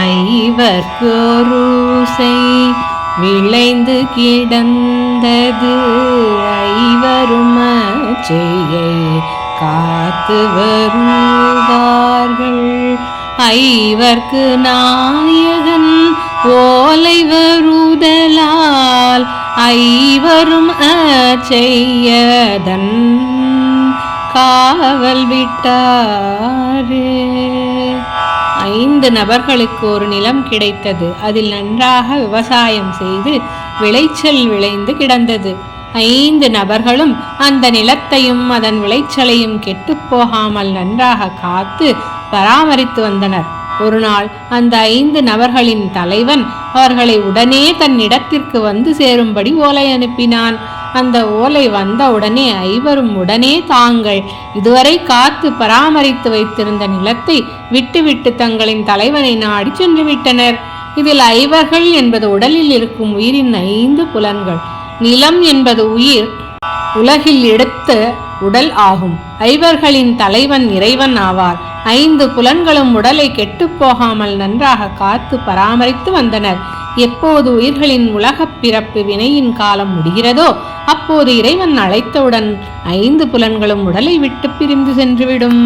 ஐவர்க்கு ஒருசை விளைந்து கிடந்தது. ஐவரும் அச்சையை காத்து வருவார்கள். ஐவர்க்கு நாயகன் ஓலை வருதலால் ஐவரும் அச்செய்யதன் காவல் விட்டாரே. 5 நபர்களுக்கு ஒரு நிலம் கிடைத்தது. அதில் நன்றாக விவசாயம் செய்து விளைச்சல் விளைந்து கிடந்தது. 5 நபர்களும் அந்த நிலத்தையும் அதன் விளைச்சலையும் கெட்டுப்போகாமல் நன்றாக காத்து பராமரித்து வந்தனர். ஒரு நாள் அந்த 5 நபர்களின் தலைவன் அவர்களை உடனே தன் இடத்திற்கு வந்து சேரும்படி ஓலை அனுப்பினான். அந்த ஓலை வந்த உடனே ஐவரும் உடனே தாங்கள் இதுவரை காத்து பராமரித்து வைத்திருந்த நிலத்தை விட்டுவிட்டு தங்களின் தலைவனை நாடி சென்று விட்டனர். இதில் ஐவர்கள் என்பது உடலில் இருக்கும் உயிரின் 5 புலன்கள். நிலம் என்பது உயிர் உலகில் எடுத்த உடல் ஆகும். ஐவர்களின் தலைவன் இறைவன் ஆவார். 5 புலன்களும் உடலை கெட்டுப்போகாமல் நன்றாக காத்து பராமரித்து வந்தனர். எப்போது உயிர்களின் உலகப் பிறப்பு வினையின் காலம் முடிகிறதோ அப்போது இறைவன் அழைத்தவுடன் 5 புலன்களும் உடலை விட்டு பிரிந்து சென்றுவிடும்.